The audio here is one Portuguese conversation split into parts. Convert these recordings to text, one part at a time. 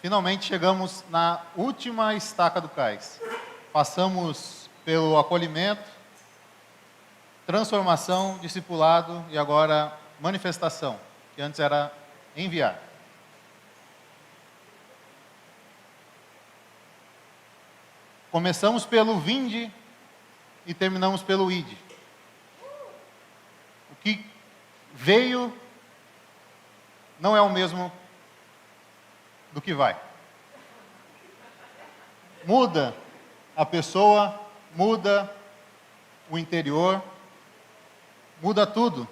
Finalmente chegamos na última estaca do cais. Passamos pelo acolhimento, transformação, discipulado e agora manifestação, que antes era enviar. Começamos pelo vinde e terminamos pelo ide. O que veio não é o mesmo do que vai. Muda a pessoa, muda o interior, muda tudo.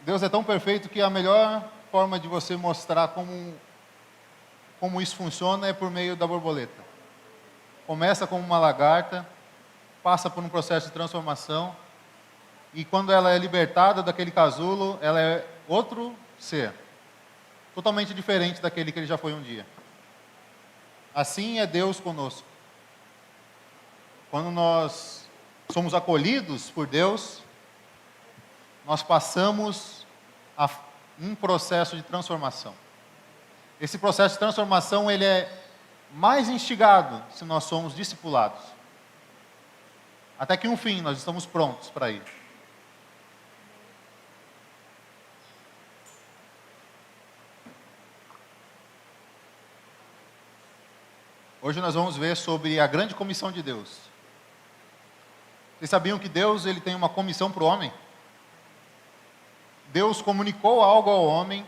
Deus é tão perfeito que a melhor forma de você mostrar como isso funciona é por meio da borboleta. Começa como uma lagarta, passa por um processo de transformação, e quando ela é libertada daquele casulo, ela é outro ser, totalmente diferente daquele que ele já foi um dia. Assim é Deus conosco. Quando nós somos acolhidos por Deus, nós passamos a um processo de transformação. Esse processo de transformação, ele é mais instigado se nós somos discipulados. Até que, no fim, nós estamos prontos para ir. Hoje nós vamos ver sobre a grande comissão de Deus. Vocês sabiam que Deus ele tem uma comissão para o homem? Deus comunicou algo ao homem,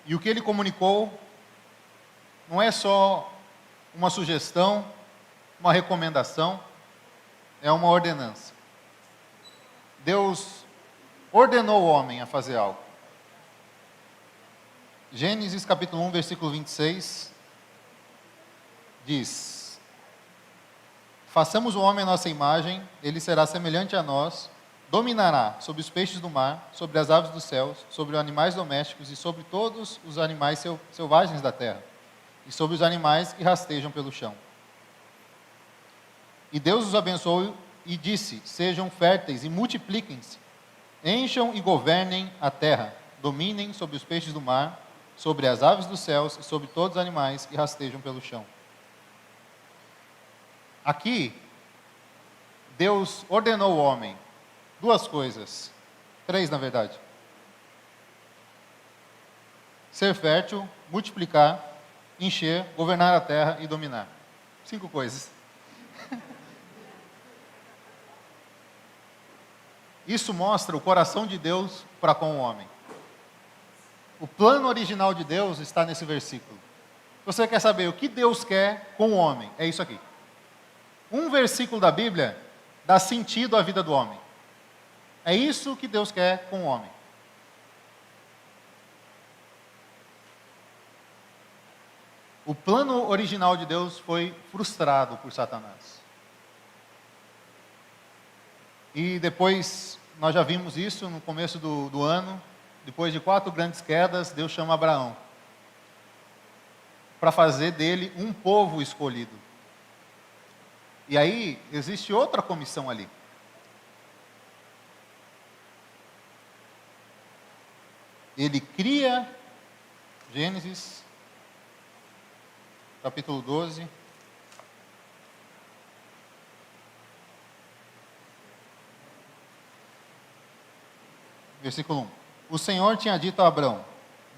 e o que ele comunicou não é só uma sugestão, uma recomendação, é uma ordenança. Deus ordenou o homem a fazer algo. Gênesis capítulo 1, versículo 26, diz: façamos o homem à nossa imagem, ele será semelhante a nós, dominará sobre os peixes do mar, sobre as aves dos céus, sobre os animais domésticos e sobre todos os animais selvagens da terra, e sobre os animais que rastejam pelo chão. E Deus os abençoou e disse: sejam férteis e multipliquem-se, encham e governem a terra, dominem sobre os peixes do mar, sobre as aves dos céus e sobre todos os animais que rastejam pelo chão. Aqui, Deus ordenou ao homem duas coisas, três na verdade: ser fértil, multiplicar, encher, governar a terra e dominar. 5 coisas. Isso mostra o coração de Deus para com o homem. O plano original de Deus está nesse versículo. Você quer saber o que Deus quer com o homem? É isso aqui. Um versículo da Bíblia dá sentido à vida do homem. É isso que Deus quer com o homem. O plano original de Deus foi frustrado por Satanás. E depois, nós já vimos isso no começo do ano, depois de 4 grandes quedas, Deus chama Abraão para fazer dele um povo escolhido. E aí, existe outra comissão ali. Ele cria, Gênesis, capítulo 12. Versículo 1. O Senhor tinha dito a Abrão: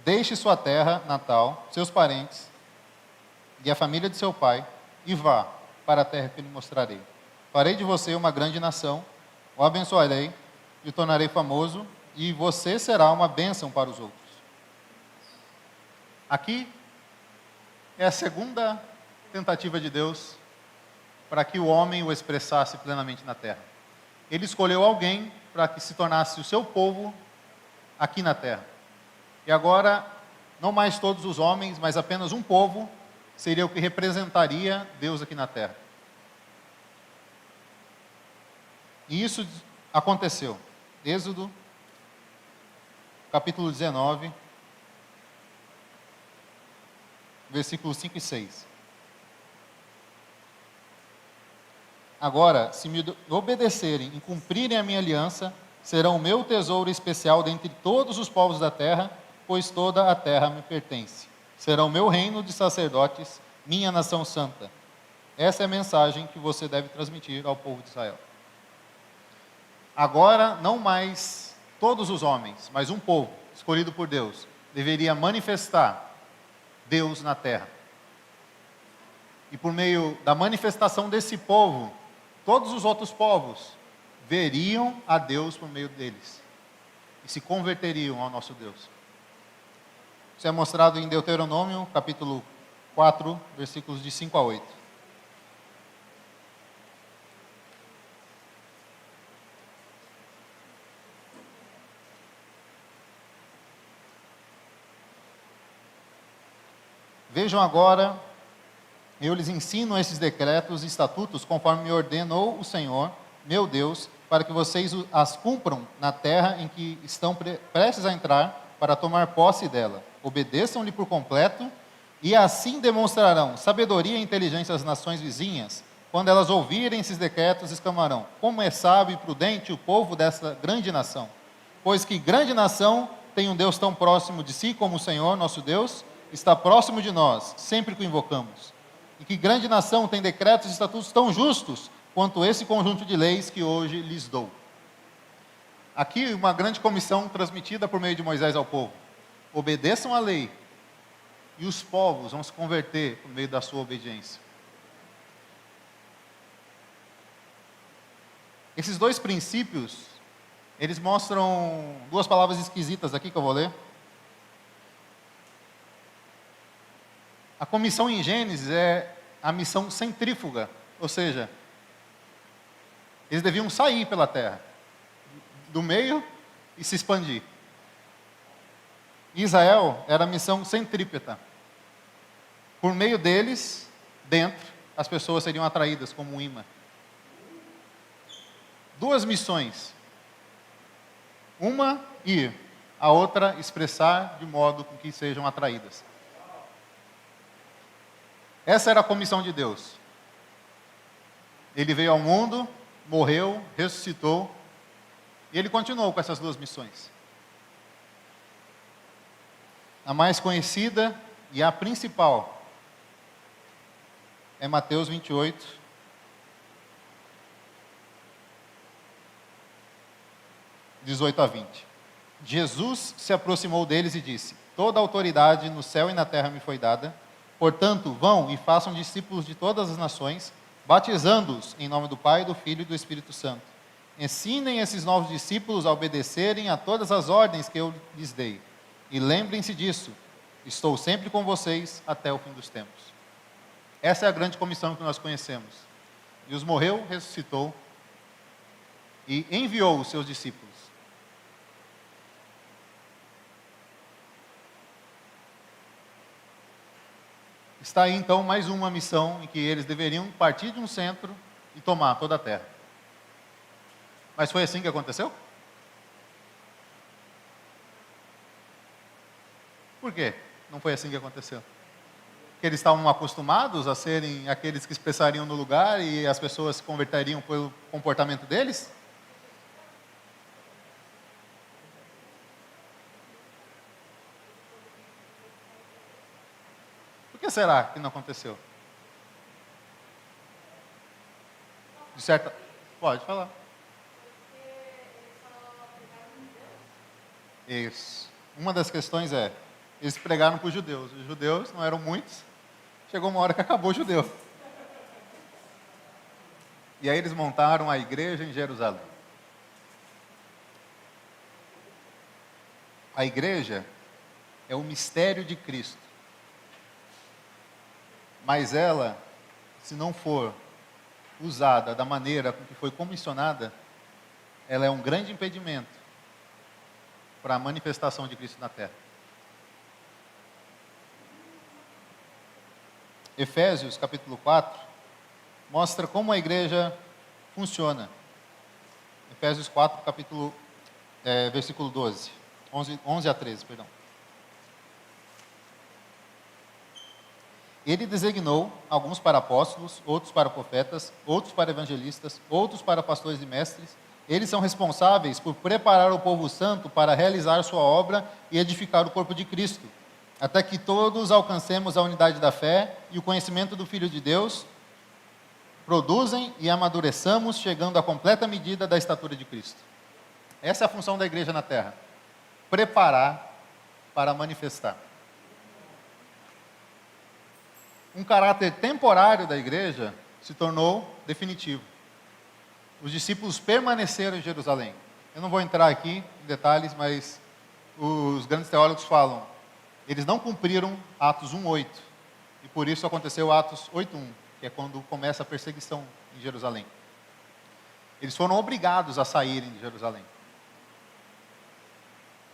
deixe sua terra natal, seus parentes e a família de seu pai, e vá para a terra que lhe mostrarei. Farei de você uma grande nação, o abençoarei e o tornarei famoso, e você será uma bênção para os outros. Aqui é a segunda tentativa de Deus para que o homem o expressasse plenamente na terra. Ele escolheu alguém para que se tornasse o seu povo aqui na terra. E agora, não mais todos os homens, mas apenas um povo seria o que representaria Deus aqui na terra. E isso aconteceu. Êxodo, capítulo 19, versículos 5 e 6. Agora, se me obedecerem e cumprirem a minha aliança, serão o meu tesouro especial dentre todos os povos da terra, pois toda a terra me pertence. Serão meu reino de sacerdotes, minha nação santa. Essa é a mensagem que você deve transmitir ao povo de Israel. Agora, não mais todos os homens, mas um povo escolhido por Deus deveria manifestar Deus na terra. E por meio da manifestação desse povo, todos os outros povos veriam a Deus por meio deles e se converteriam ao nosso Deus. Isso é mostrado em Deuteronômio, capítulo 4, versículos de 5 a 8. Vejam agora, eu lhes ensino esses decretos e estatutos conforme me ordenou o Senhor, meu Deus, para que vocês as cumpram na terra em que estão prestes a entrar para tomar posse dela. Obedeçam-lhe por completo e assim demonstrarão sabedoria e inteligência às nações vizinhas. Quando elas ouvirem esses decretos, exclamarão: como é sábio e prudente o povo dessa grande nação. Pois que grande nação tem um Deus tão próximo de si como o Senhor, nosso Deus, está próximo de nós, sempre que o invocamos. E que grande nação tem decretos e estatutos tão justos quanto esse conjunto de leis que hoje lhes dou. Aqui uma grande comissão transmitida por meio de Moisés ao povo. Obedeçam à lei e os povos vão se converter por meio da sua obediência. Esses dois princípios, eles mostram duas palavras esquisitas aqui que eu vou ler. A comissão em Gênesis é a missão centrífuga, ou seja, eles deviam sair pela terra, do meio e se expandir. Israel era a missão centrípeta. Por meio deles, dentro, as pessoas seriam atraídas como um imã. Duas missões. Uma, ir. A outra, expressar de modo com que sejam atraídas. Essa era a comissão de Deus. Ele veio ao mundo, morreu, ressuscitou, e ele continuou com essas duas missões. A mais conhecida e a principal é Mateus 28, (18 a 20). Jesus se aproximou deles e disse: toda a autoridade no céu e na terra me foi dada. Portanto, vão e façam discípulos de todas as nações, batizando-os em nome do Pai, do Filho e do Espírito Santo. Ensinem esses novos discípulos a obedecerem a todas as ordens que eu lhes dei. E lembrem-se disso, estou sempre com vocês até o fim dos tempos. Essa é a grande comissão que nós conhecemos. Jesus morreu, ressuscitou e enviou os seus discípulos. Está aí então mais uma missão em que eles deveriam partir de um centro e tomar toda a terra. Mas foi assim que aconteceu? Por quê? Não foi assim que aconteceu? Porque eles estavam acostumados a serem aqueles que expressariam no lugar e as pessoas se converteriam pelo comportamento deles? Por que será que não aconteceu? De certa... Pode falar. Isso. Uma das questões é, eles pregaram para os judeus. Os judeus não eram muitos. Chegou uma hora que acabou o judeu. E aí eles montaram a igreja em Jerusalém. A igreja é o mistério de Cristo. Mas ela, se não for usada da maneira com que foi comissionada, ela é um grande impedimento para a manifestação de Cristo na terra. Efésios, capítulo 4, mostra como a igreja funciona. Efésios 4, versículo 12, 11 a 13, perdão. Ele designou alguns para apóstolos, outros para profetas, outros para evangelistas, outros para pastores e mestres, Eles são responsáveis por preparar o povo santo para realizar sua obra e edificar o corpo de Cristo, até que todos alcancemos a unidade da fé e o conhecimento do Filho de Deus, produzem e amadureçamos, chegando à completa medida da estatura de Cristo. Essa é a função da igreja na terra. Preparar para manifestar. Um caráter temporário da igreja se tornou definitivo. Os discípulos permaneceram em Jerusalém. Eu não vou entrar aqui em detalhes, mas os grandes teólogos falam, eles não cumpriram Atos 1:8, e por isso aconteceu Atos 8:1, que é quando começa a perseguição em Jerusalém. Eles foram obrigados a saírem de Jerusalém.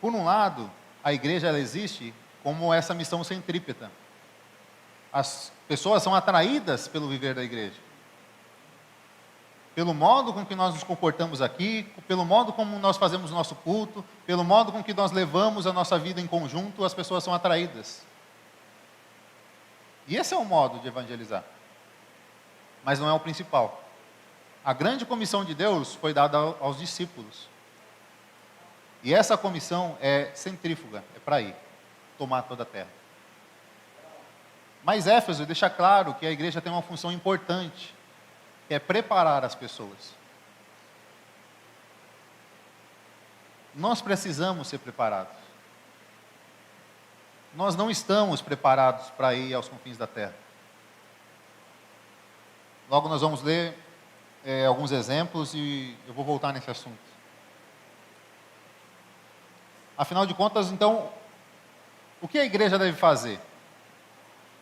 Por um lado, a igreja ela existe como essa missão centrípeta. As pessoas são atraídas pelo viver da igreja. Pelo modo com que nós nos comportamos aqui, pelo modo como nós fazemos o nosso culto, pelo modo com que nós levamos a nossa vida em conjunto, as pessoas são atraídas. E esse é o modo de evangelizar. Mas não é o principal. A grande comissão de Deus foi dada aos discípulos. E essa comissão é centrífuga, é para ir, tomar toda a terra. Mas Éfeso deixa claro que a igreja tem uma função importante, que é preparar as pessoas. Nós precisamos ser preparados. Nós não estamos preparados para ir aos confins da terra. Logo nós vamos ler alguns exemplos e eu vou voltar nesse assunto. Afinal de contas, então, o que a igreja deve fazer?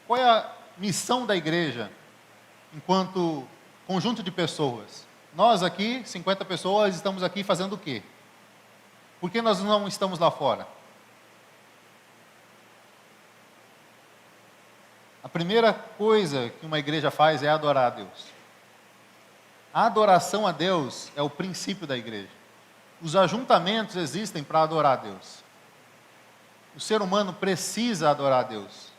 Qual é a missão da igreja enquanto conjunto de pessoas? Nós aqui, 50 pessoas, estamos aqui fazendo o quê? Por que nós não estamos lá fora? A primeira coisa que uma igreja faz é adorar a Deus. A adoração a Deus é o princípio da igreja. Os ajuntamentos existem para adorar a Deus. O ser humano precisa adorar a Deus.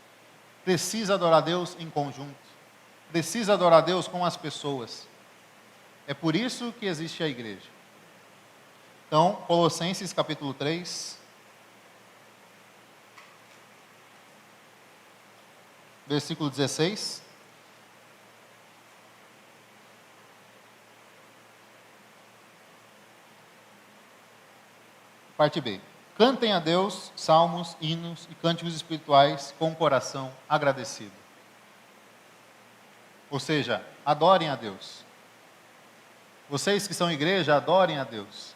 Precisa adorar a Deus em conjunto. Precisa adorar a Deus com as pessoas. É por isso que existe a igreja. Então, Colossenses capítulo 3. Versículo 16. Parte B. Cantem a Deus salmos, hinos e cânticos espirituais com o coração agradecido. Ou seja, adorem a Deus. Vocês que são igreja, adorem a Deus.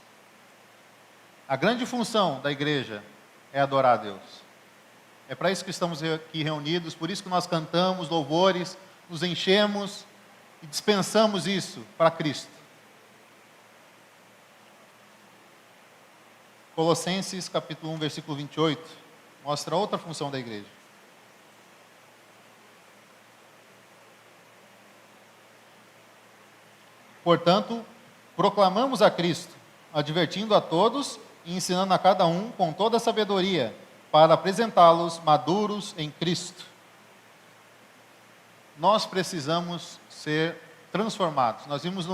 A grande função da igreja é adorar a Deus. É para isso que estamos aqui reunidos, por isso que nós cantamos louvores, nos enchemos e dispensamos isso para Cristo. Colossenses capítulo 1, versículo 28, mostra outra função da igreja. Portanto, proclamamos a Cristo, advertindo a todos e ensinando a cada um com toda a sabedoria, para apresentá-los maduros em Cristo. Nós precisamos ser transformados. Nós vimos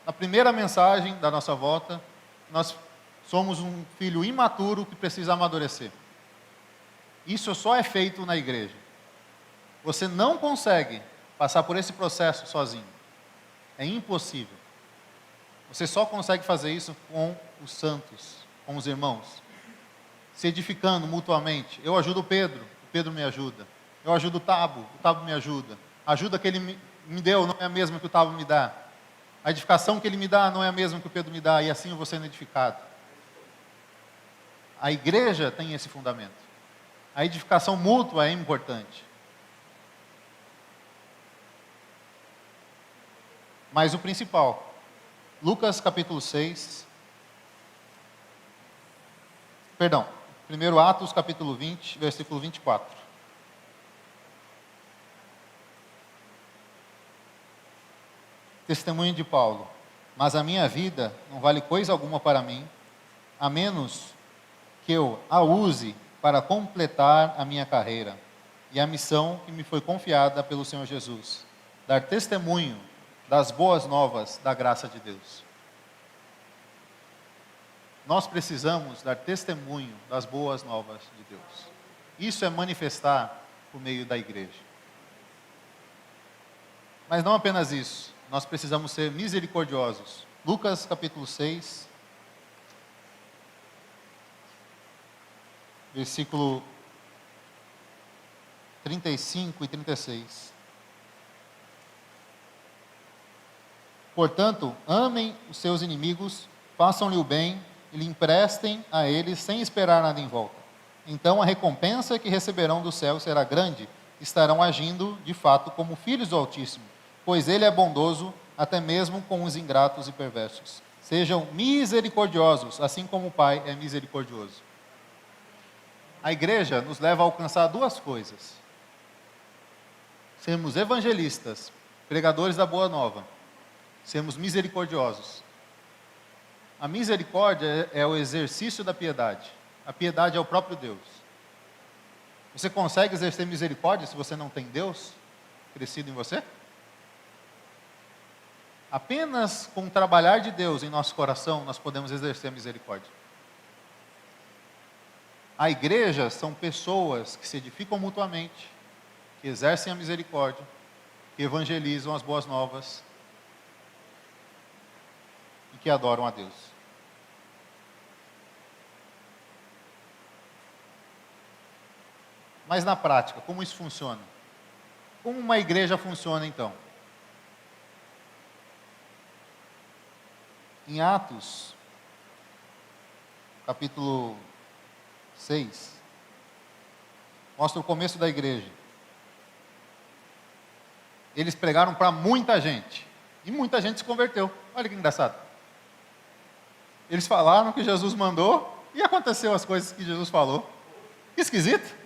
na primeira mensagem da nossa volta, nós somos um filho imaturo que precisa amadurecer. Isso só é feito na igreja. Você não consegue passar por esse processo sozinho. É impossível. Você só consegue fazer isso com os santos, com os irmãos. Se edificando mutuamente. Eu ajudo o Pedro me ajuda. Eu ajudo o Tabo me ajuda. A ajuda que ele me deu não é a mesma que o Tabo me dá. A edificação que ele me dá não é a mesma que o Pedro me dá. E assim eu vou sendo edificado. A igreja tem esse fundamento. A edificação mútua é importante. Mas o principal, Lucas capítulo 6, perdão, 1 Atos capítulo 20, versículo 24. Testemunho de Paulo. Mas a minha vida não vale coisa alguma para mim, a menos que eu a use para completar a minha carreira e a missão que me foi confiada pelo Senhor Jesus, dar testemunho das boas novas da graça de Deus. nós precisamos dar testemunho das boas novas de Deus. Isso é manifestar por meio da igreja. Mas não apenas isso, nós precisamos ser misericordiosos. Lucas capítulo 6, versículo 35 e 36. Portanto, amem os seus inimigos, façam-lhe o bem e lhe emprestem a eles sem esperar nada em volta. Então a recompensa que receberão do céu será grande, estarão agindo de fato como filhos do Altíssimo, pois ele é bondoso até mesmo com os ingratos e perversos. Sejam misericordiosos, assim como o Pai é misericordioso. A igreja nos leva a alcançar duas coisas: sermos evangelistas, pregadores da boa nova, sermos misericordiosos. A misericórdia é o exercício da piedade. A piedade é o próprio Deus. Você consegue exercer misericórdia se você não tem Deus crescido em você? Apenas com o trabalhar de Deus em nosso coração, nós podemos exercer a misericórdia. A igreja são pessoas que se edificam mutuamente, que exercem a misericórdia, que evangelizam as boas novas e que adoram a Deus. Mas na prática, como isso funciona? Como uma igreja funciona então? Em Atos, capítulo 6, mostra o começo da igreja. Eles pregaram para muita gente, e muita gente se converteu. Olha que engraçado. Eles falaram que Jesus mandou, e aconteceu as coisas que Jesus falou. Que esquisito.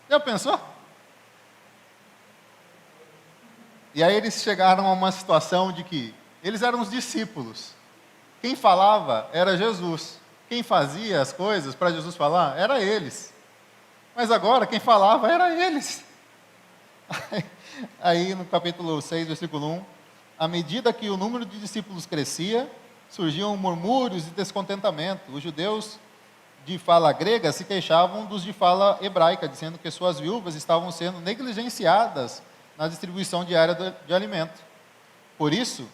Já pensou? E aí eles chegaram a uma situação de que eles eram os discípulos. Quem falava era Jesus. Quem fazia as coisas para Jesus falar era eles. Mas agora quem falava era eles. Aí no capítulo 6, versículo 1, à medida que o número de discípulos crescia, surgiam murmúrios e descontentamento. Os judeus de fala grega se queixavam dos de fala hebraica, dizendo que suas viúvas estavam sendo negligenciadas na distribuição diária de alimento. Por isso,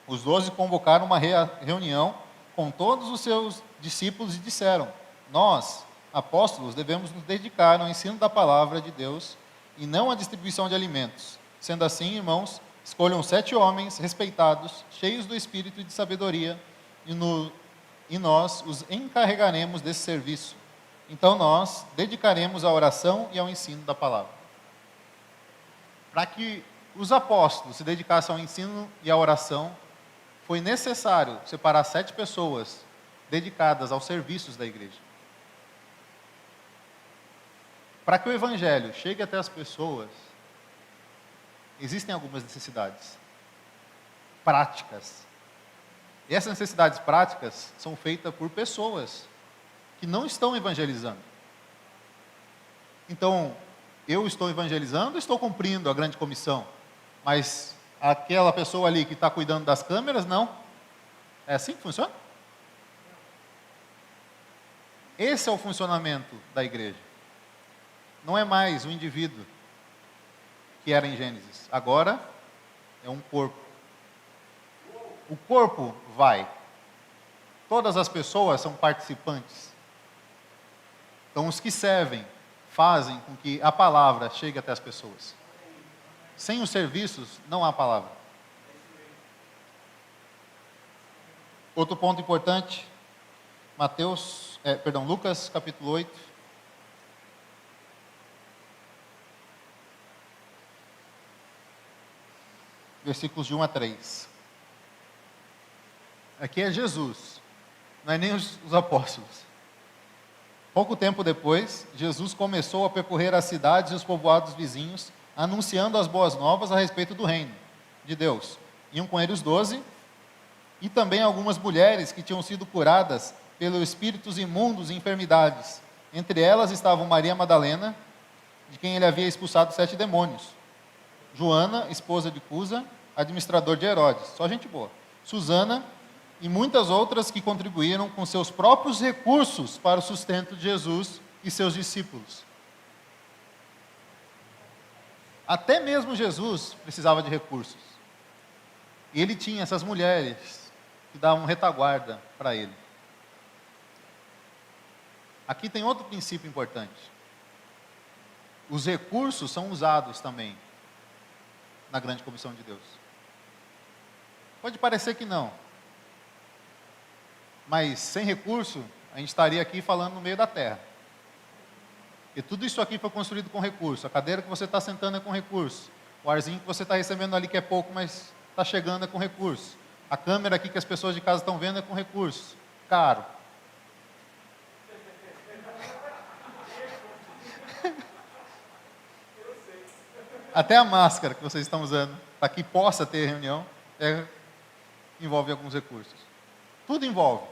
os 12 convocaram uma reunião com todos os seus discípulos e disseram: nós, apóstolos, devemos nos dedicar ao ensino da palavra de Deus e não à distribuição de alimentos. Sendo assim, irmãos, escolham 7 homens respeitados, cheios do espírito e de sabedoria, e nós os encarregaremos desse serviço. Então nós dedicaremos à oração e ao ensino da palavra. Para que os apóstolos se dedicassem ao ensino e à oração, foi necessário separar 7 pessoas dedicadas aos serviços da igreja. Para que o evangelho chegue até as pessoas, existem algumas necessidades práticas. E essas necessidades práticas são feitas por pessoas que não estão evangelizando. Então, eu estou evangelizando, estou cumprindo a grande comissão, mas aquela pessoa ali que está cuidando das câmeras, não. É assim que funciona? Esse é o funcionamento da igreja. Não é mais o indivíduo que era em Gênesis. Agora é um corpo. O corpo vai. Todas as pessoas são participantes. Então os que servem fazem com que a palavra chegue até as pessoas. Sem os serviços não há palavra. Outro ponto importante, Lucas capítulo 8. Versículos de 1 a 3. Aqui é Jesus, não é nem os apóstolos. Pouco tempo depois, Jesus começou a percorrer as cidades e os povoados vizinhos, anunciando as boas novas a respeito do reino de Deus. Iam com ele os 12, e também algumas mulheres que tinham sido curadas pelos espíritos imundos e enfermidades. Entre elas estavam Maria Madalena, de quem ele havia expulsado 7 demônios. Joana, esposa de Cusa, administrador de Herodes, só gente boa. Susana, e muitas outras que contribuíram com seus próprios recursos para o sustento de Jesus e seus discípulos. Até mesmo Jesus precisava de recursos. E ele tinha essas mulheres que davam retaguarda para ele. Aqui tem outro princípio importante. Os recursos são usados também na grande comissão de Deus. Pode parecer que não. Mas sem recurso, a gente estaria aqui falando no meio da terra. E tudo isso aqui foi construído com recurso. A cadeira que você está sentando é com recurso. O arzinho que você está recebendo ali, que é pouco, mas está chegando, é com recurso. A câmera aqui que as pessoas de casa estão vendo é com recurso. Caro. Até a máscara que vocês estão usando, para que possa ter reunião, envolve alguns recursos. Tudo envolve.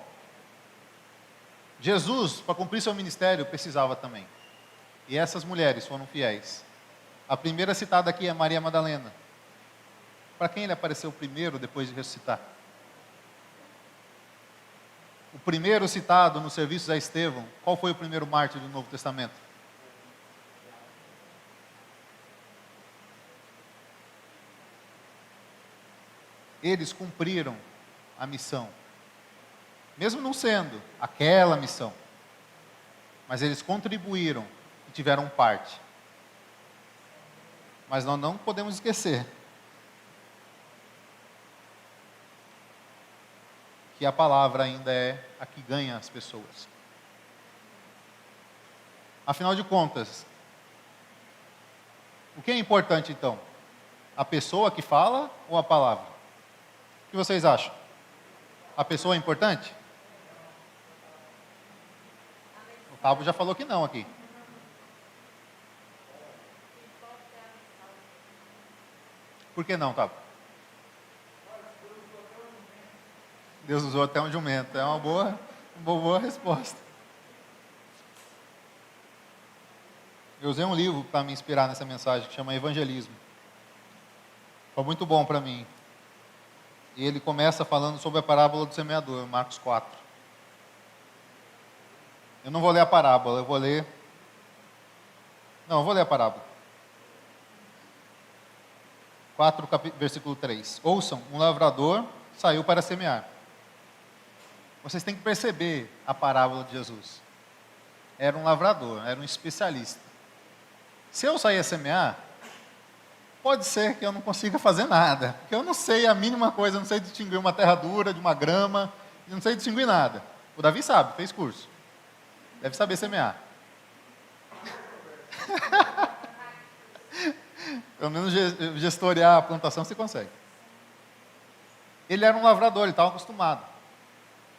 Jesus, para cumprir seu ministério, precisava também. E essas mulheres foram fiéis. A primeira citada aqui é Maria Madalena. Para quem ele apareceu primeiro depois de ressuscitar? O primeiro citado nos serviços a Estevão, qual foi o primeiro mártir do Novo Testamento? Eles cumpriram a missão. Mesmo não sendo aquela missão. Mas eles contribuíram e tiveram parte. Mas nós não podemos esquecer que a palavra ainda é a que ganha as pessoas. Afinal de contas, o que é importante então? A pessoa que fala ou a palavra? O que vocês acham? A pessoa é importante? O Tabo já falou que não aqui. Por que não, Tabo? Deus usou até um jumento. É uma boa resposta. Eu usei um livro para me inspirar nessa mensagem, que chama Evangelismo. Foi muito bom para mim. E ele começa falando sobre a parábola do semeador, Marcos 4. Eu não vou ler a parábola, eu vou ler a parábola. 4, versículo 3. Ouçam, um lavrador saiu para semear. Vocês têm que perceber a parábola de Jesus. Era um lavrador, era um especialista. Se eu sair a semear, pode ser que eu não consiga fazer nada, porque eu não sei a mínima coisa, eu não sei distinguir uma terra dura de uma grama, eu não sei distinguir nada. O Davi sabe, fez curso. Deve saber semear. Pelo menos gestorear a plantação você consegue. Ele era um lavrador, ele estava acostumado.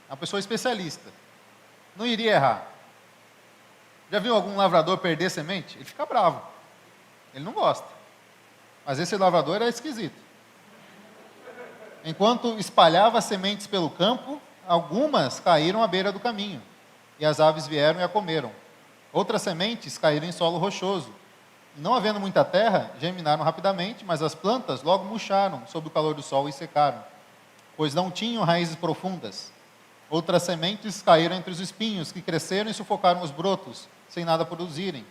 Uma pessoa especialista. Não iria errar. Já viu algum lavrador perder semente? Ele fica bravo. Ele não gosta. Mas esse lavrador era esquisito. Enquanto espalhava sementes pelo campo, algumas caíram à beira do caminho. E as aves vieram e a comeram. Outras sementes caíram em solo rochoso. Não havendo muita terra, germinaram rapidamente, mas as plantas logo murcharam sob o calor do sol e secaram, pois não tinham raízes profundas. Outras sementes caíram entre os espinhos, que cresceram e sufocaram os brotos, sem nada produzirem.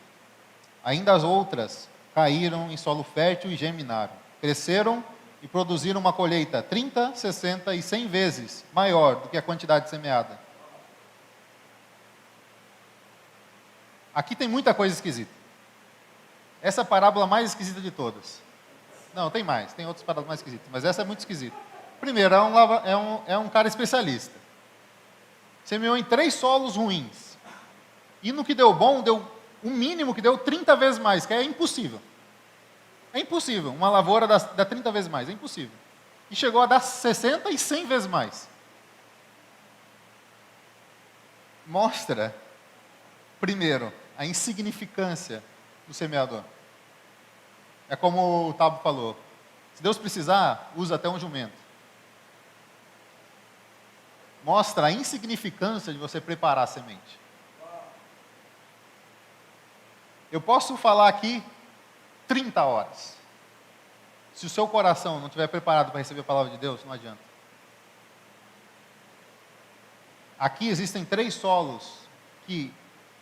Ainda as outras caíram em solo fértil e germinaram. Cresceram e produziram uma colheita 30, 60 e 100 vezes maior do que a quantidade semeada. Aqui tem muita coisa esquisita. Essa é a parábola mais esquisita de todas. Não, tem mais, tem outras parábolas mais esquisitas, mas essa é muito esquisita. Primeiro, é um cara especialista. Semeou em 3 solos ruins. E no que deu bom, deu um mínimo que deu 30 vezes mais, que é impossível. É impossível, uma lavoura dá 30 vezes mais, é impossível. E chegou a dar 60 e 100 vezes mais. Mostra, primeiro, a insignificância do semeador. É como o Tabo falou, se Deus precisar, usa até um jumento. Mostra a insignificância de você preparar a semente. Eu posso falar aqui 30 horas. Se o seu coração não estiver preparado para receber a palavra de Deus, não adianta. Aqui existem 3 solos que,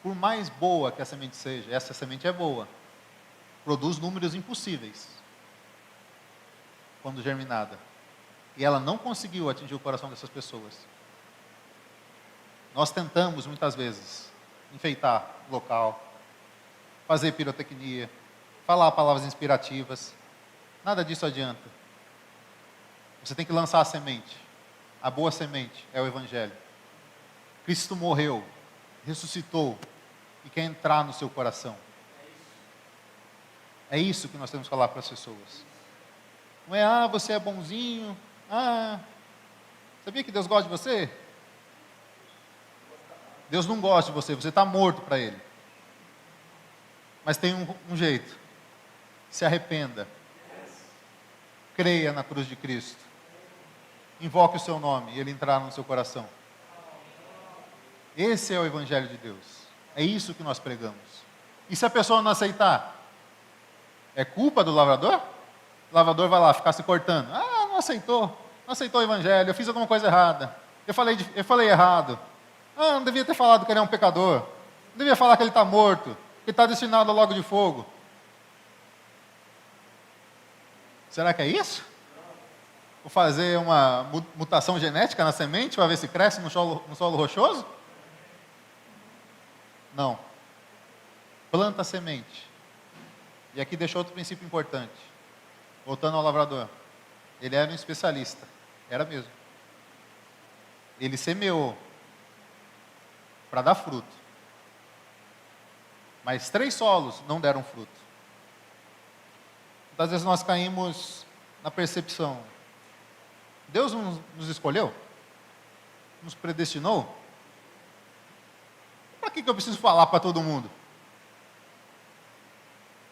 por mais boa que a semente seja, essa semente é boa, produz números impossíveis quando germinada. E ela não conseguiu atingir o coração dessas pessoas. Nós tentamos, muitas vezes, enfeitar o local, fazer pirotecnia, falar palavras inspirativas. Nada disso adianta. Você tem que lançar a semente. A boa semente é o Evangelho. Cristo morreu, ressuscitou e quer entrar no seu coração. É isso que nós temos que falar para as pessoas. Não é, você é bonzinho. Sabia que Deus gosta de você? Deus não gosta de você, você está morto para Ele. Mas tem um jeito. Se arrependa. Creia na cruz de Cristo. Invoque o seu nome e Ele entrará no seu coração. Esse é o Evangelho de Deus. É isso que nós pregamos. E se a pessoa não aceitar? É culpa do lavrador? O lavrador vai lá ficar se cortando. Não aceitou o Evangelho, eu fiz alguma coisa errada. Eu falei errado. Não devia ter falado que ele é um pecador. Não devia falar que ele está morto, que está destinado ao lago de fogo. Será que é isso? Vou fazer uma mutação genética na semente para ver se cresce no solo rochoso? Não. Planta a semente. E aqui deixou outro princípio importante. Voltando ao lavrador. Ele era um especialista. Era mesmo. Ele semeou para dar fruto. Mas 3 solos não deram fruto. Muitas vezes nós caímos na percepção. Deus nos escolheu? Nos predestinou? Para que eu preciso falar para todo mundo?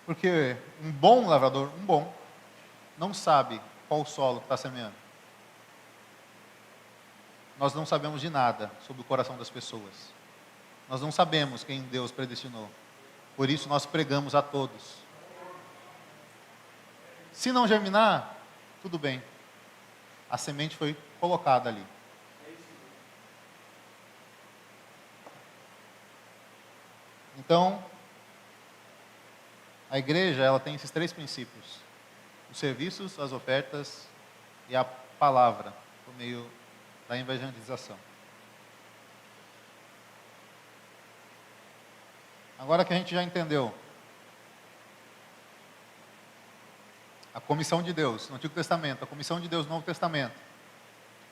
Porque um bom lavrador, não sabe qual solo está semeando. Nós não sabemos de nada sobre o coração das pessoas. Nós não sabemos quem Deus predestinou. Por isso nós pregamos a todos. Se não germinar, tudo bem. A semente foi colocada ali. Então, a igreja, ela tem esses 3 princípios. Os serviços, as ofertas e a palavra, por meio da evangelização. Agora que a gente já entendeu a comissão de Deus no Antigo Testamento, a comissão de Deus no Novo Testamento,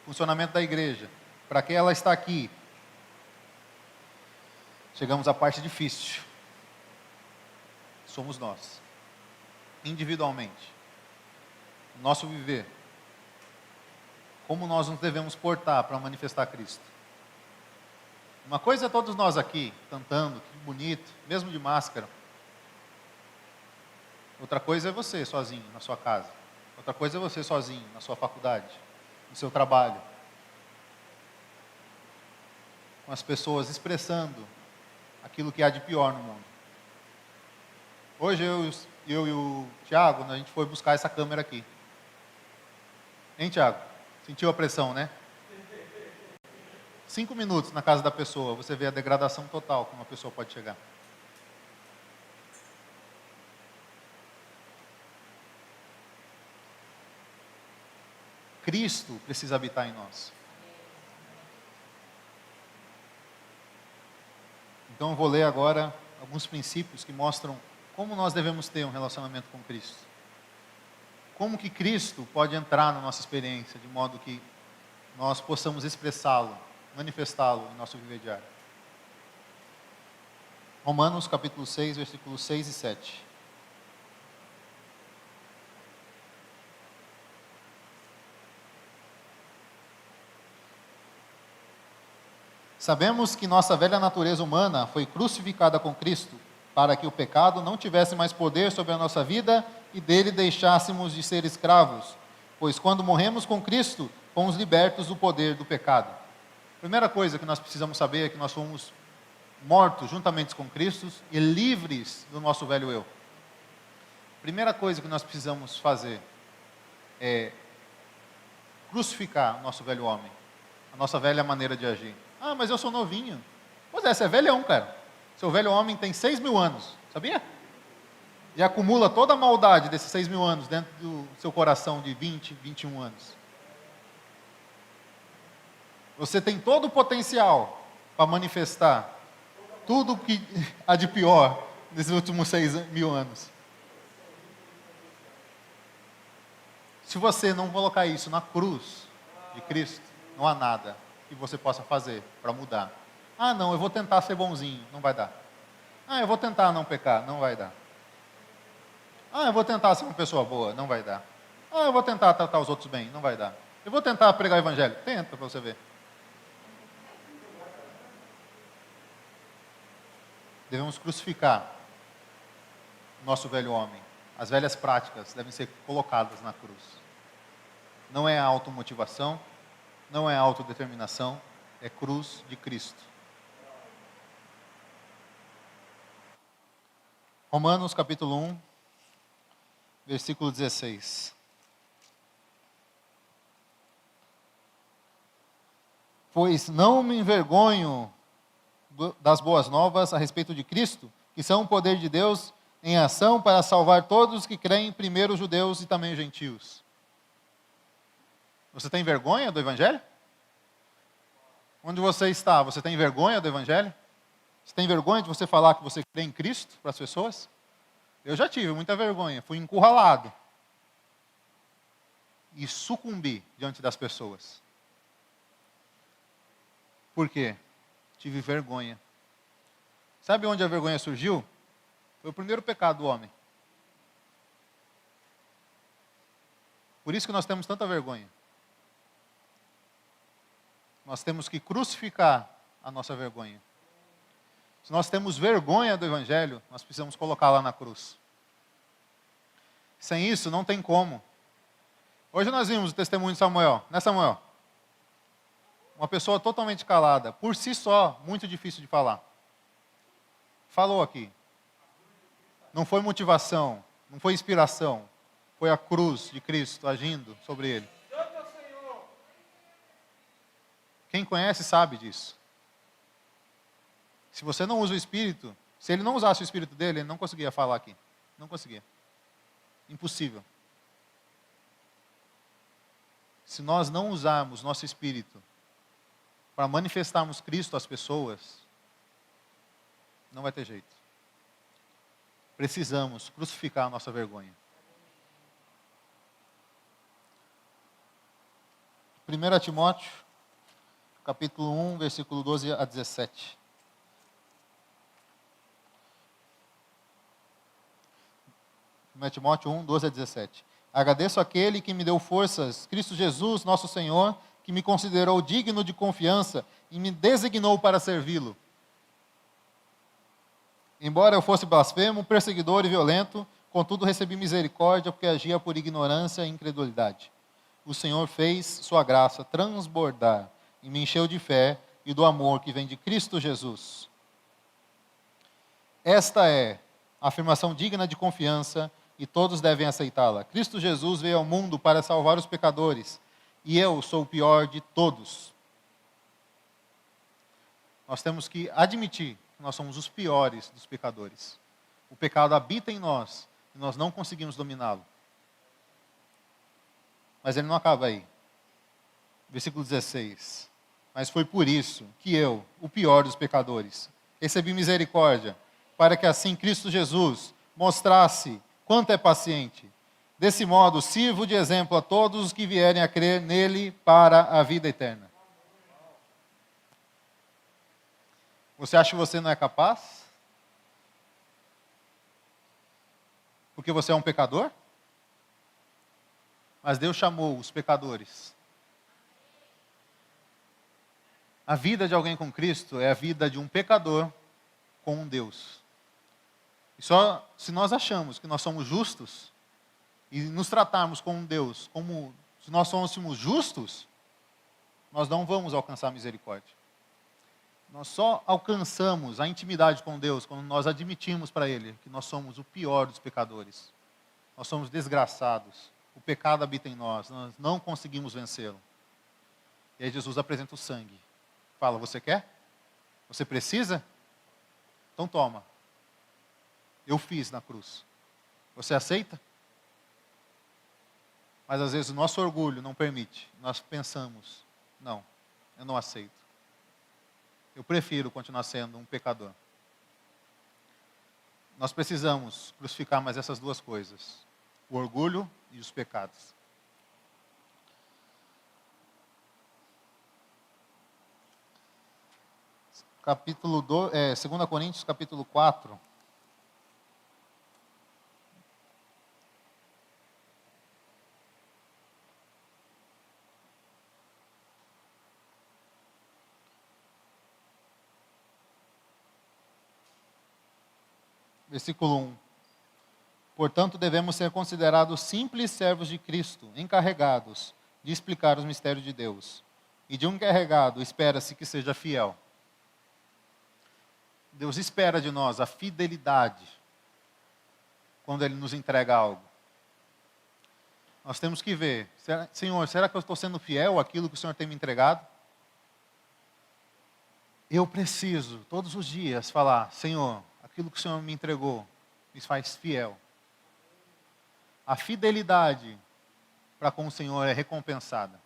o funcionamento da igreja, para que ela está aqui, chegamos à parte difícil. Somos nós, individualmente, o nosso viver, como nós nos devemos portar para manifestar Cristo. Uma coisa é todos nós aqui, cantando, que bonito, mesmo de máscara. Outra coisa é você sozinho na sua casa. Outra coisa é você sozinho na sua faculdade, no seu trabalho. Com as pessoas expressando aquilo que há de pior no mundo. Hoje eu e o Tiago, a gente foi buscar essa câmera aqui. Hein, Tiago? Sentiu a pressão, né? 5 minutos na casa da pessoa, você vê a degradação total que uma pessoa pode chegar. Cristo precisa habitar em nós. Então eu vou ler agora alguns princípios que mostram como nós devemos ter um relacionamento com Cristo. Como que Cristo pode entrar na nossa experiência, de modo que nós possamos expressá-lo, manifestá-lo em nosso viver diário. Romanos capítulo 6, versículos 6 e 7. Sabemos que nossa velha natureza humana foi crucificada com Cristo, para que o pecado não tivesse mais poder sobre a nossa vida e dele deixássemos de ser escravos, pois quando morremos com Cristo, fomos libertos do poder do pecado. Primeira coisa que nós precisamos saber é que nós fomos mortos juntamente com Cristo e livres do nosso velho eu. Primeira coisa que nós precisamos fazer é crucificar o nosso velho homem, a nossa velha maneira de agir, Ah, mas eu sou novinho. Pois é, você é velhão, cara. Seu velho homem tem 6.000 anos, sabia? E acumula toda a maldade desses 6.000 anos dentro do seu coração de 20, 21 anos. Você tem todo o potencial para manifestar tudo que há de pior nesses últimos 6.000 anos. Se você não colocar isso na cruz de Cristo, não há nada que você possa fazer para mudar. Ah, não, eu vou tentar ser bonzinho, não vai dar. Ah, eu vou tentar não pecar, não vai dar. Ah, eu vou tentar ser uma pessoa boa, não vai dar. Ah, eu vou tentar tratar os outros bem, não vai dar. Eu vou tentar pregar o evangelho, tenta para você ver. Devemos crucificar o nosso velho homem. As velhas práticas devem ser colocadas na cruz. Não é automotivação, não é autodeterminação, é cruz de Cristo. Romanos capítulo 1, versículo 16. Pois não me envergonho das boas novas a respeito de Cristo, que são o poder de Deus em ação para salvar todos os que creem, primeiro os judeus e também os gentios. Você tem vergonha do Evangelho? Onde você está, você tem vergonha do Evangelho? Você tem vergonha de você falar que você crê em Cristo para as pessoas? Eu já tive muita vergonha, fui encurralado e sucumbi diante das pessoas. Por quê? Tive vergonha. Sabe onde a vergonha surgiu? Foi o primeiro pecado do homem. Por isso que nós temos tanta vergonha. Nós temos que crucificar a nossa vergonha. Se nós temos vergonha do Evangelho, nós precisamos colocar lá na cruz. Sem isso, não tem como. Hoje nós vimos o testemunho de Samuel, né, Samuel? Uma pessoa totalmente calada, por si só, muito difícil de falar. Falou aqui. Não foi motivação, não foi inspiração, foi a cruz de Cristo agindo sobre ele. Quem conhece sabe disso. Se você não usa o Espírito, se ele não usasse o Espírito dele, ele não conseguia falar aqui. Não conseguia. Impossível. Se nós não usarmos nosso Espírito para manifestarmos Cristo às pessoas, não vai ter jeito. Precisamos crucificar a nossa vergonha. 1 Timóteo, capítulo 1, versículo 12 a 17. 1 Timóteo 1, 12 a 17. Agradeço àquele que me deu forças, Cristo Jesus, nosso Senhor, que me considerou digno de confiança e me designou para servi-lo. Embora eu fosse blasfemo, perseguidor e violento, contudo recebi misericórdia porque agia por ignorância e incredulidade. O Senhor fez sua graça transbordar e me encheu de fé e do amor que vem de Cristo Jesus. Esta é a afirmação digna de confiança e todos devem aceitá-la. Cristo Jesus veio ao mundo para salvar os pecadores e eu sou o pior de todos. Nós temos que admitir que nós somos os piores dos pecadores. O pecado habita em nós e nós não conseguimos dominá-lo. Mas ele não acaba aí. Versículo 16. Mas foi por isso que eu, o pior dos pecadores, recebi misericórdia, para que assim Cristo Jesus mostrasse quanto é paciente. Desse modo, sirvo de exemplo a todos os que vierem a crer nele para a vida eterna. Você acha que você não é capaz? Porque você é um pecador? Mas Deus chamou os pecadores. A vida de alguém com Cristo é a vida de um pecador com um Deus. E só se nós achamos que nós somos justos e nos tratarmos com um Deus como se nós fôssemos justos, nós não vamos alcançar misericórdia. Nós só alcançamos a intimidade com Deus quando nós admitimos para Ele que nós somos o pior dos pecadores. Nós somos desgraçados. O pecado habita em nós não conseguimos vencê-lo. E aí Jesus apresenta o sangue fala: você quer? Você precisa? Então toma. Eu fiz na cruz. Você aceita? Mas às vezes o nosso orgulho não permite. Nós pensamos: não, eu não aceito. Eu prefiro continuar sendo um pecador. Nós precisamos crucificar mais essas duas coisas: o orgulho e os pecados. Capítulo 2 Coríntios, capítulo 4. Versículo 1. Portanto, devemos ser considerados simples servos de Cristo, encarregados de explicar os mistérios de Deus. E de um encarregado espera-se que seja fiel. Deus espera de nós a fidelidade quando Ele nos entrega algo. Nós temos que ver: Senhor, será que eu estou sendo fiel àquilo que o Senhor tem me entregado? Eu preciso, todos os dias, falar: Senhor, aquilo que o Senhor me entregou me faz fiel. A fidelidade para com o Senhor é recompensada.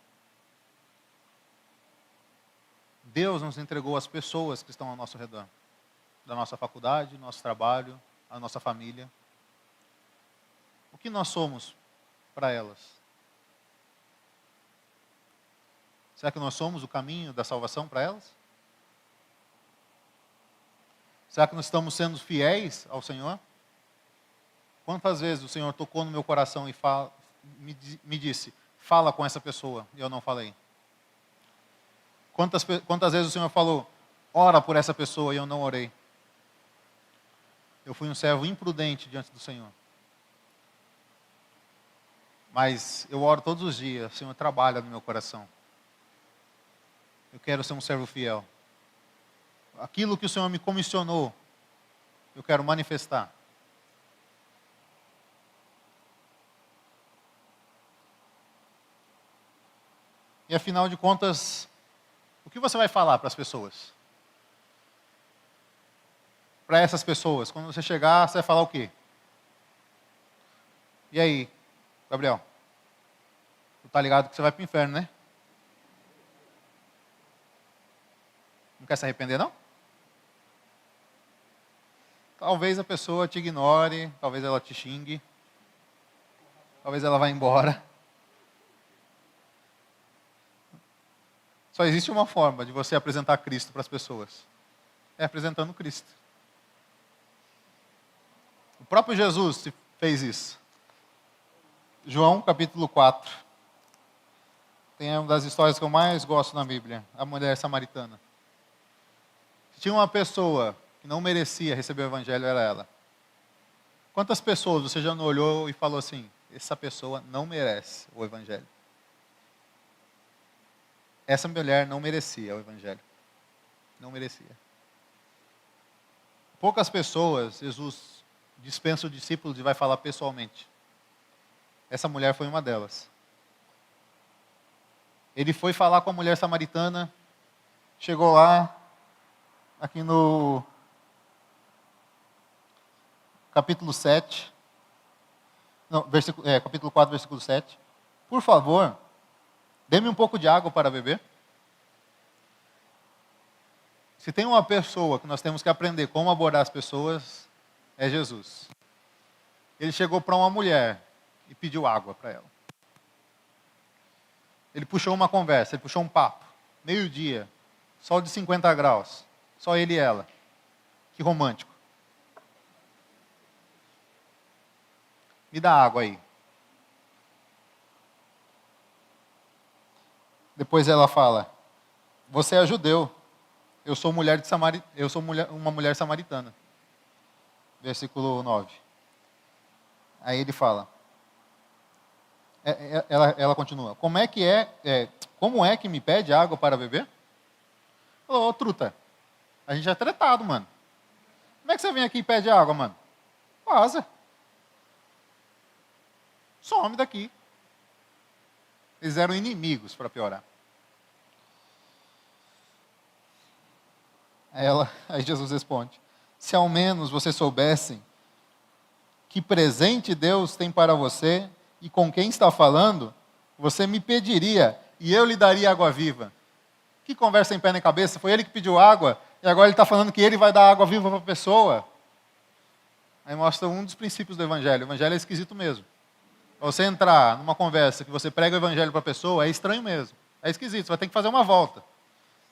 Deus nos entregou as pessoas que estão ao nosso redor. Da nossa faculdade, do nosso trabalho, a nossa família. O que nós somos para elas? Será que nós somos o caminho da salvação para elas? Será que nós estamos sendo fiéis ao Senhor? Quantas vezes o Senhor tocou no meu coração e me disse: fala com essa pessoa, e eu não falei? Quantas vezes o Senhor falou: ora por essa pessoa, e eu não orei? Eu fui um servo imprudente diante do Senhor. Mas eu oro todos os dias: Senhor, trabalha no meu coração. Eu quero ser um servo fiel. Aquilo que o Senhor me comissionou, eu quero manifestar. E afinal de contas, o que você vai falar para as pessoas? Para essas pessoas, quando você chegar, você vai falar o quê? E aí, Gabriel? Tu tá ligado que você vai para o inferno, né? Não quer se arrepender, não? Talvez a pessoa te ignore, talvez ela te xingue, talvez ela vá embora. Só existe uma forma de você apresentar Cristo para as pessoas: é apresentando Cristo. O próprio Jesus fez isso. João capítulo 4. Tem uma das histórias que eu mais gosto na Bíblia: a mulher samaritana. Se tinha uma pessoa que não merecia receber o evangelho, era ela. Quantas pessoas você já não olhou e falou assim: essa pessoa não merece o evangelho? Essa mulher não merecia o evangelho. Não merecia. Poucas pessoas Jesus dispensa o discípulo e vai falar pessoalmente. Essa mulher foi uma delas. Ele foi falar com a mulher samaritana, chegou lá, aqui no capítulo 7, não, capítulo 4, versículo 7. Por favor, dê-me um pouco de água para beber. Se tem uma pessoa que nós temos que aprender como abordar as pessoas, é Jesus. Ele chegou para uma mulher e pediu água para ela. Ele puxou uma conversa, ele puxou um papo. Meio-dia, sol de 50 graus, só ele e ela. Que romântico. Me dá água aí. Depois ela fala: você é judeu, eu sou uma mulher samaritana. Versículo 9. Aí ele fala, ela continua: como é que me pede água para beber? Ô, truta, a gente é tretado, mano. Como é que você vem aqui e pede água, mano? Vaza. Some daqui. Eles eram inimigos, para piorar. Aí Jesus responde: se ao menos vocês soubessem que presente Deus tem para você e com quem está falando, você me pediria e eu lhe daria água viva. Que conversa em pé nem cabeça? Foi ele que pediu água e agora ele está falando que ele vai dar água viva para a pessoa. Aí mostra um dos princípios do Evangelho. O Evangelho é esquisito mesmo. Você entrar numa conversa que você prega o Evangelho para a pessoa, é estranho mesmo. É esquisito, você vai ter que fazer uma volta.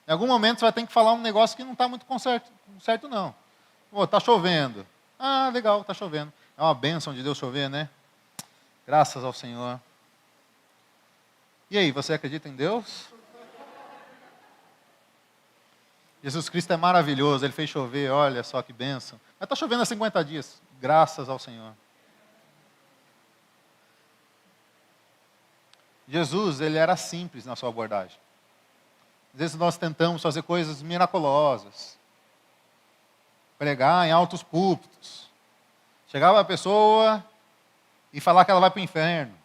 Em algum momento você vai ter que falar um negócio que não está muito certo não. Pô, está chovendo. Ah, legal, está chovendo. É uma bênção de Deus chover, né? Graças ao Senhor. E aí, você acredita em Deus? Jesus Cristo é maravilhoso, Ele fez chover, olha só que bênção. Mas está chovendo há 50 dias, graças ao Senhor. Jesus, Ele era simples na sua abordagem. Às vezes nós tentamos fazer coisas miraculosas. Pregar em altos púlpitos. Chegava a pessoa e falar que ela vai para o inferno,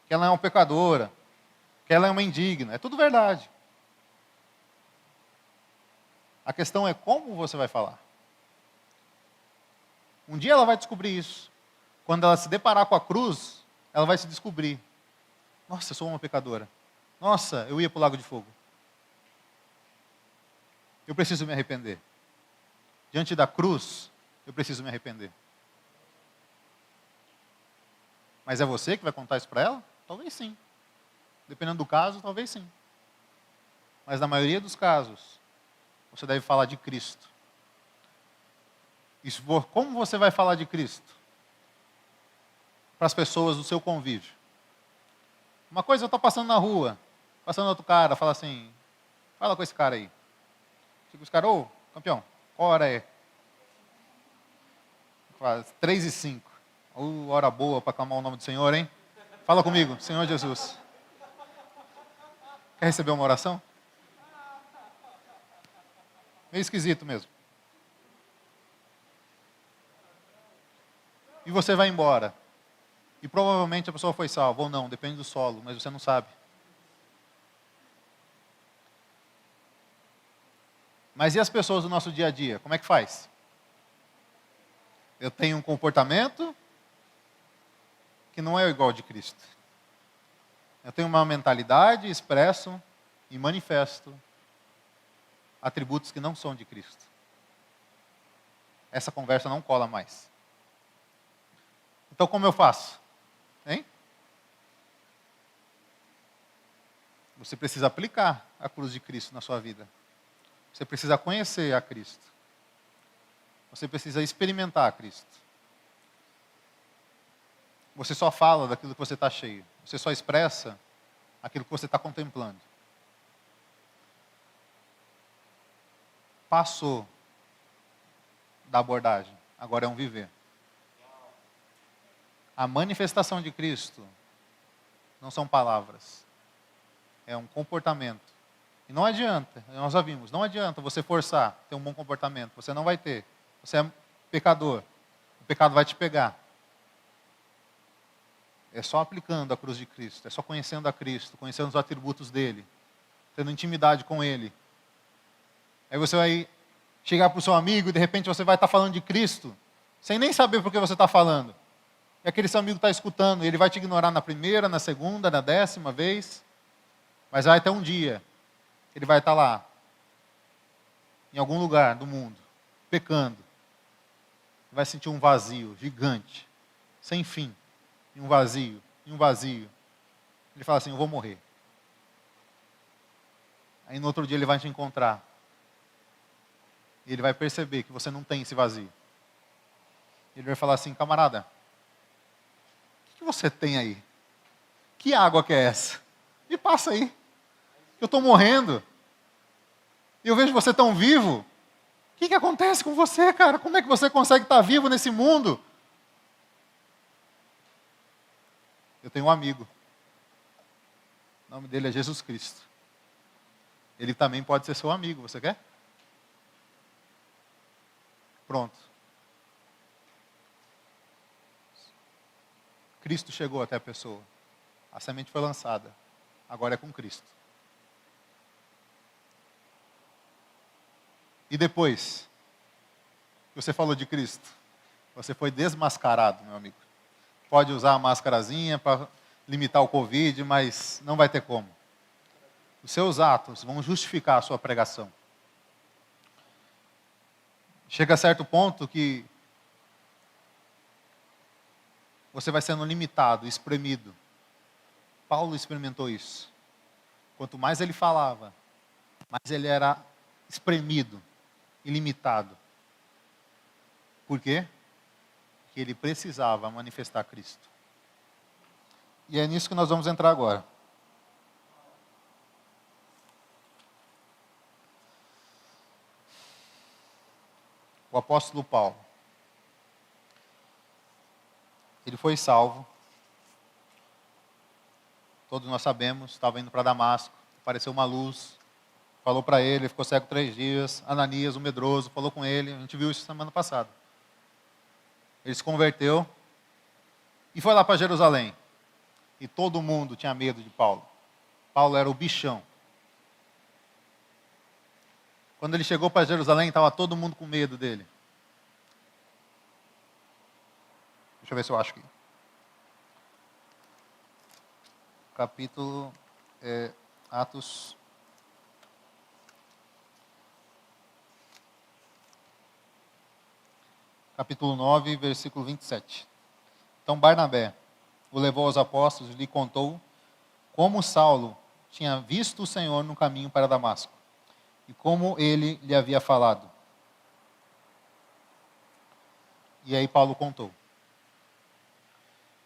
que ela é uma pecadora, que ela é uma indigna. É tudo verdade. A questão é como você vai falar. Um dia ela vai descobrir isso. Quando ela se deparar com a cruz, ela vai se descobrir. Nossa, eu sou uma pecadora. Nossa, eu ia para o lago de fogo. Eu preciso me arrepender. Diante da cruz, eu preciso me arrepender. Mas é você que vai contar isso para ela? Talvez sim. Dependendo do caso, talvez sim. Mas na maioria dos casos, você deve falar de Cristo. Como você vai falar de Cristo? Para as pessoas do seu convívio. Uma coisa, eu estou passando na rua, passando outro cara, fala assim, fala com esse cara aí. Fica os caras, ô, campeão, qual hora é? Fala, 3:05. Hora boa para acalmar o nome do Senhor, hein? Fala comigo, Senhor Jesus. Quer receber uma oração? Meio esquisito mesmo. E você vai embora. E provavelmente a pessoa foi salva, ou não, depende do solo, mas você não sabe. Mas e as pessoas do nosso dia a dia? Como é que faz? Eu tenho um comportamento que não é igual ao de Cristo. Eu tenho uma mentalidade, expresso e manifesto atributos que não são de Cristo. Essa conversa não cola mais. Então como eu faço? Hein? Você precisa aplicar a cruz de Cristo na sua vida. Você precisa conhecer a Cristo. Você precisa experimentar a Cristo. Você só fala daquilo que você está cheio. Você só expressa aquilo que você está contemplando. Passou da abordagem. Agora é um viver. A manifestação de Cristo não são palavras. É um comportamento. E não adianta, nós já vimos, não adianta você forçar ter um bom comportamento. Você não vai ter. Você é pecador. O pecado vai te pegar. É só aplicando a cruz de Cristo. É só conhecendo a Cristo, conhecendo os atributos dele. Tendo intimidade com ele. Aí você vai chegar para o seu amigo e de repente você vai estar falando de Cristo, sem nem saber por que você está falando. E aquele seu amigo está escutando, e ele vai te ignorar na primeira, na segunda, na 10ª vez. Mas vai até um dia, ele vai estar lá, em algum lugar do mundo, pecando. Vai sentir um vazio gigante, sem fim. E um vazio, e um vazio. Ele fala assim, eu vou morrer. Aí no outro dia ele vai te encontrar. E ele vai perceber que você não tem esse vazio. Ele vai falar assim, camarada, o que você tem aí? Que água que é essa? Me passa aí. Eu estou morrendo. E eu vejo você tão vivo. O que acontece com você, cara? Como é que você consegue estar vivo nesse mundo? Eu tenho um amigo. O nome dele é Jesus Cristo. Ele também pode ser seu amigo. Você quer? Pronto. Cristo chegou até a pessoa. A semente foi lançada. Agora é com Cristo. E depois que você falou de Cristo, você foi desmascarado, meu amigo. Pode usar a máscarazinha para limitar o Covid, mas não vai ter como. Os seus atos vão justificar a sua pregação. Chega a certo ponto que você vai sendo limitado, espremido. Paulo experimentou isso. Quanto mais ele falava, mais ele era espremido e limitado. Por quê? Porque ele precisava manifestar Cristo. E é nisso que nós vamos entrar agora. O apóstolo Paulo. Ele foi salvo. Todos nós sabemos, estava indo para Damasco, apareceu uma luz, falou para ele ficou cego 3 dias. Ananias, o medroso, falou com ele, a gente viu isso semana passada. Ele se converteu e foi lá para Jerusalém. E todo mundo tinha medo de Paulo. Paulo era o bichão. Quando ele chegou para Jerusalém, estava todo mundo com medo dele. Deixa eu ver se eu acho aqui. Capítulo Atos. Capítulo 9, versículo 27. Então Barnabé o levou aos apóstolos e lhe contou como Saulo tinha visto o Senhor no caminho para Damasco e como ele lhe havia falado. E aí Paulo contou.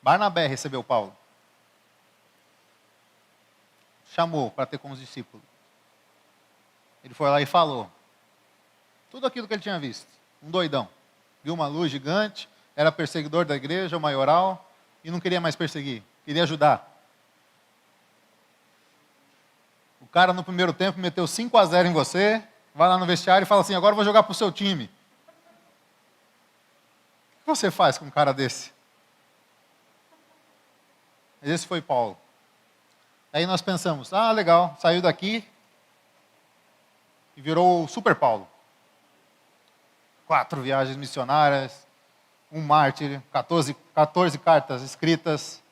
Barnabé recebeu Paulo. Chamou para ter com os discípulos. Ele foi lá e falou tudo aquilo que ele tinha visto. Um doidão. Viu uma luz gigante, era perseguidor da igreja, o maioral, e não queria mais perseguir, queria ajudar. O cara no primeiro tempo meteu 5-0 em você, vai lá no vestiário e fala assim, agora eu vou jogar para o seu time. O que você faz com um cara desse? Esse foi Paulo. Aí nós pensamos, legal, saiu daqui e virou o Super Paulo. 4 viagens missionárias, um mártir, 14 cartas escritas.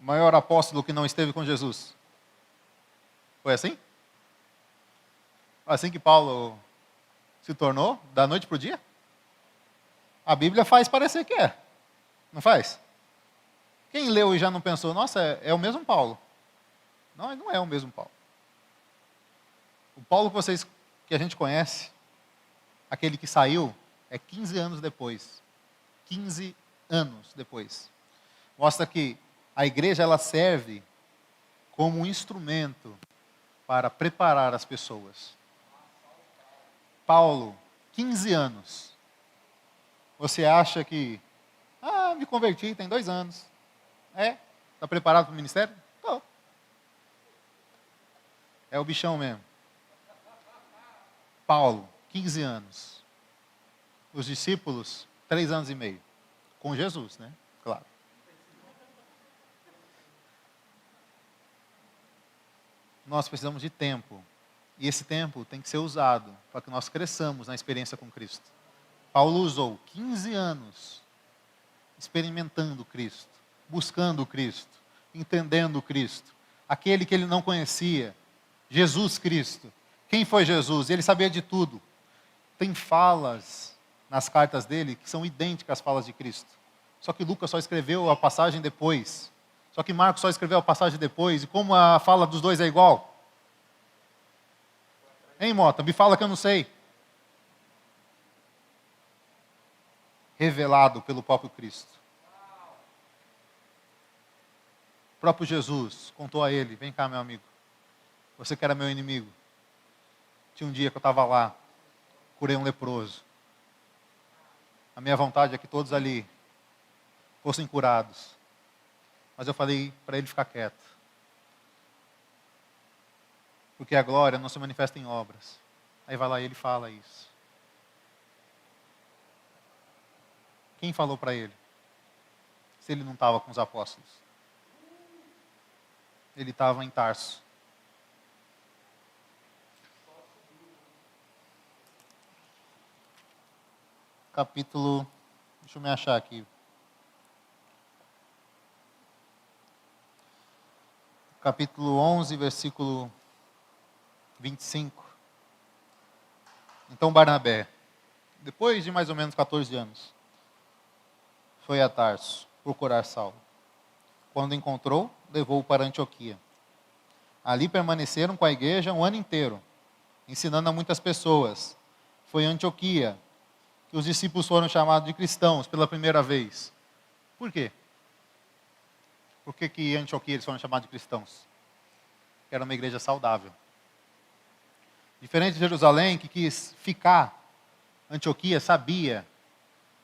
O maior apóstolo que não esteve com Jesus. Foi assim? Assim que Paulo se tornou, da noite para o dia? A Bíblia faz parecer que é. Não faz? Quem leu e já não pensou, nossa, é o mesmo Paulo. Não, não é o mesmo Paulo. O Paulo que a gente conhece, aquele que saiu, é 15 anos depois. 15 anos depois. Mostra que a igreja ela serve como um instrumento para preparar as pessoas. Paulo, 15 anos. Você acha que, me converti, tem 2 anos. Está preparado para o ministério? Estou. É o bichão mesmo. Paulo, 15 anos. Os discípulos, 3 anos e meio. Com Jesus, né? Claro. Nós precisamos de tempo. E esse tempo tem que ser usado para que nós cresçamos na experiência com Cristo. Paulo usou 15 anos experimentando Cristo, buscando Cristo, entendendo Cristo. Aquele que ele não conhecia, Jesus Cristo. Quem foi Jesus? Ele sabia de tudo. Tem falas nas cartas dele que são idênticas às falas de Cristo. Só que Lucas só escreveu a passagem depois. Só que Marcos só escreveu a passagem depois. E como a fala dos dois é igual? Hein, Mota? Me fala que eu não sei. Revelado pelo próprio Cristo. O próprio Jesus contou a ele, vem cá, meu amigo. Você que era meu inimigo. Tinha um dia que eu estava lá, curei um leproso. A minha vontade é que todos ali fossem curados. Mas eu falei para ele ficar quieto. Porque a glória não se manifesta em obras. Aí vai lá e ele fala isso. Quem falou para ele? Se ele não estava com os apóstolos. Ele estava em Tarso. capítulo... Deixa eu me achar aqui. Capítulo 11, versículo 25. Então Barnabé, depois de mais ou menos 14 anos, foi a Tarso procurar Saulo. Quando encontrou, levou-o para Antioquia. Ali permaneceram com a igreja um ano inteiro, ensinando a muitas pessoas. Foi em Antioquia que os discípulos foram chamados de cristãos pela primeira vez. Por quê? Por que em Antioquia eles foram chamados de cristãos? Porque era uma igreja saudável. Diferente de Jerusalém, que quis ficar, Antioquia sabia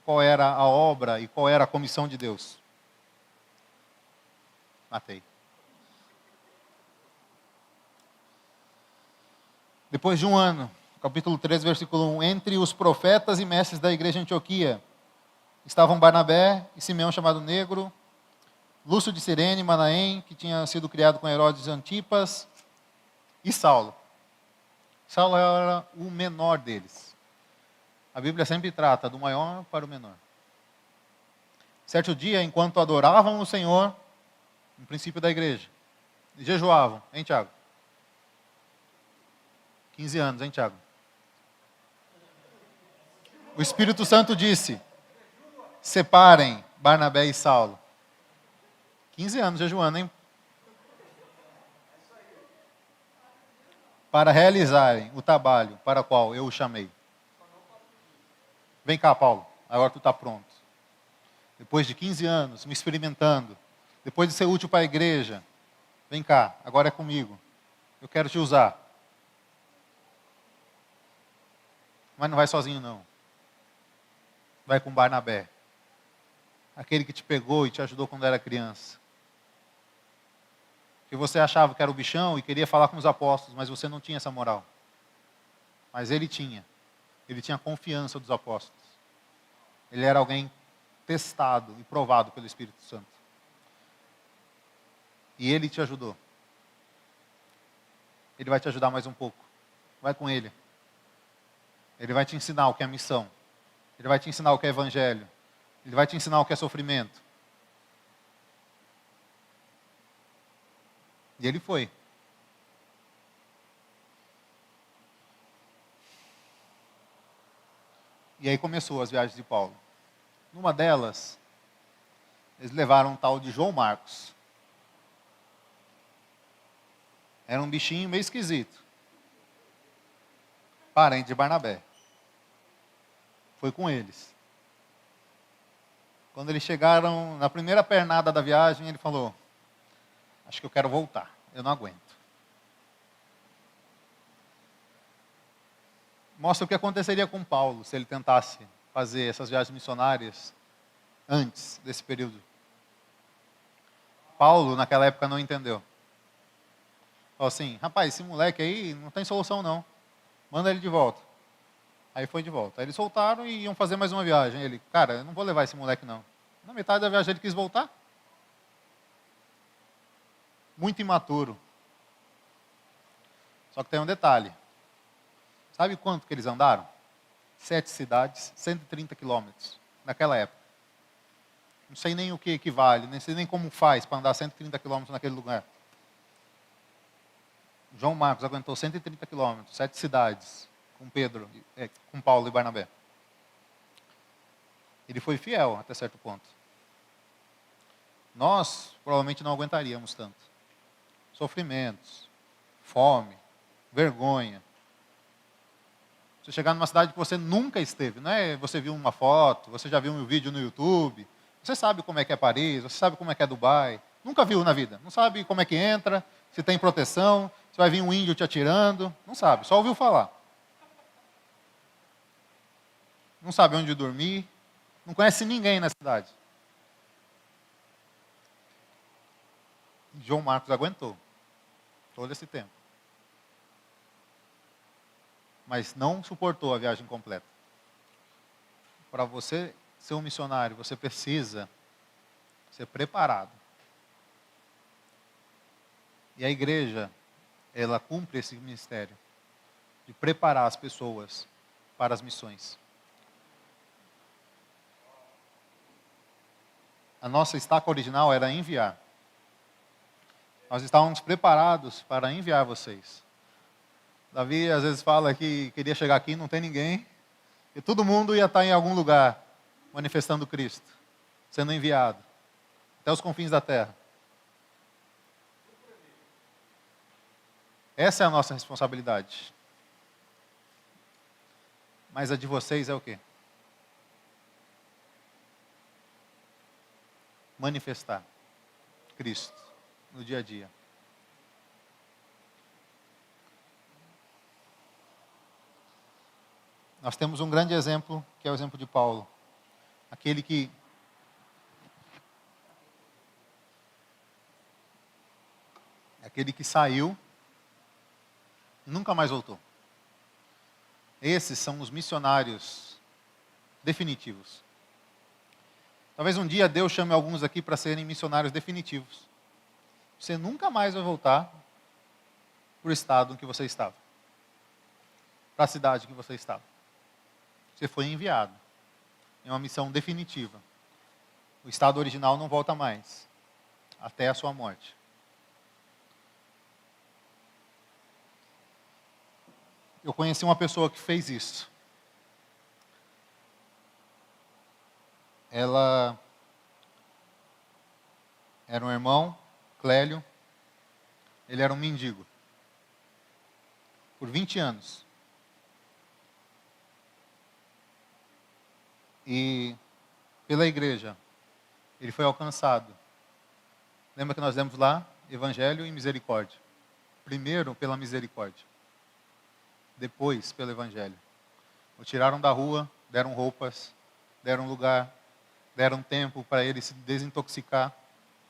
qual era a obra e qual era a comissão de Deus. Matei. Depois de um ano, capítulo 3, versículo 1, entre os profetas e mestres da igreja de Antioquia, estavam Barnabé e Simeão chamado Negro, Lúcio de Cirene, Manaém, que tinha sido criado com Herodes Antipas, e Saulo. Saulo era o menor deles. A Bíblia sempre trata do maior para o menor. Certo dia, enquanto adoravam o Senhor, no princípio da igreja, e jejuavam, hein, Tiago? 15 anos, hein, Tiago? O Espírito Santo disse: separem Barnabé e Saulo. 15 anos jejuando, hein? Para realizarem o trabalho para o qual eu o chamei. Vem cá, Paulo, agora tu está pronto. Depois de 15 anos me experimentando, depois de ser útil para a igreja, vem cá, agora é comigo. Eu quero te usar. Mas não vai sozinho, não. Vai com Barnabé. Aquele que te pegou e te ajudou quando era criança. Que você achava que era o bichão e queria falar com os apóstolos, mas você não tinha essa moral. Mas ele tinha. Ele tinha confiança dos apóstolos. Ele era alguém testado e provado pelo Espírito Santo. E ele te ajudou. Ele vai te ajudar mais um pouco. Vai com ele. Ele vai te ensinar o que é missão. Ele vai te ensinar o que é evangelho. Ele vai te ensinar o que é sofrimento. E ele foi. E aí começou as viagens de Paulo. Numa delas, eles levaram um tal de João Marcos. Era um bichinho meio esquisito. Parente de Barnabé. Foi com eles. Quando eles chegaram na primeira pernada da viagem, ele falou: acho que eu quero voltar, eu não aguento. Mostra o que aconteceria com Paulo se ele tentasse fazer essas viagens missionárias antes desse período. Paulo, naquela época, não entendeu. Falou assim: rapaz, esse moleque aí não tem solução não. Manda ele de volta. Aí foi de volta. Aí eles soltaram e iam fazer mais uma viagem. Ele: cara, eu não vou levar esse moleque não. Na metade da viagem ele quis voltar. Muito imaturo. Só que tem um detalhe. Sabe quanto que eles andaram? 7 cidades, 130 quilômetros, naquela época. Não sei nem o que equivale, nem sei nem como faz para andar 130 quilômetros naquele lugar. João Marcos aguentou 130 quilômetros, 7 cidades, com Paulo e Barnabé. Ele foi fiel até certo ponto. Nós provavelmente não aguentaríamos tanto. Sofrimentos, fome, vergonha. Você chegar numa cidade que você nunca esteve, não é? Você viu uma foto, você já viu um vídeo no YouTube, você sabe como é que é Paris, você sabe como é que é Dubai, nunca viu na vida, não sabe como é que entra, se tem proteção, se vai vir um índio te atirando, não sabe, só ouviu falar. Não sabe onde dormir, não conhece ninguém na cidade. João Marcos aguentou todo esse tempo. Mas não suportou a viagem completa. Para você ser um missionário, você precisa ser preparado. E a igreja, ela cumpre esse ministério de preparar as pessoas para as missões. A nossa estaca original era enviar. Nós estávamos preparados para enviar vocês. Davi às vezes fala que queria chegar aqui e não tem ninguém. E todo mundo ia estar em algum lugar manifestando Cristo, sendo enviado até os confins da terra. Essa é a nossa responsabilidade. Mas a de vocês é o quê? Manifestar Cristo no dia a dia. Nós temos um grande exemplo, que é o exemplo de Paulo. Aquele que saiu e nunca mais voltou. Esses são os missionários definitivos. Talvez um dia Deus chame alguns aqui para serem missionários definitivos. Você nunca mais vai voltar para o estado em que você estava. Para a cidade em que você estava. Você foi enviado em uma missão definitiva. O estado original não volta mais, até a sua morte. Eu conheci uma pessoa que fez isso. Ela era um irmão, Clélio. Ele era um mendigo. Por 20 anos. E pela igreja, ele foi alcançado. Lembra que nós lemos lá? Evangelho e misericórdia. Primeiro pela misericórdia. Depois pelo evangelho. O tiraram da rua, deram roupas, deram lugar, deram tempo para ele se desintoxicar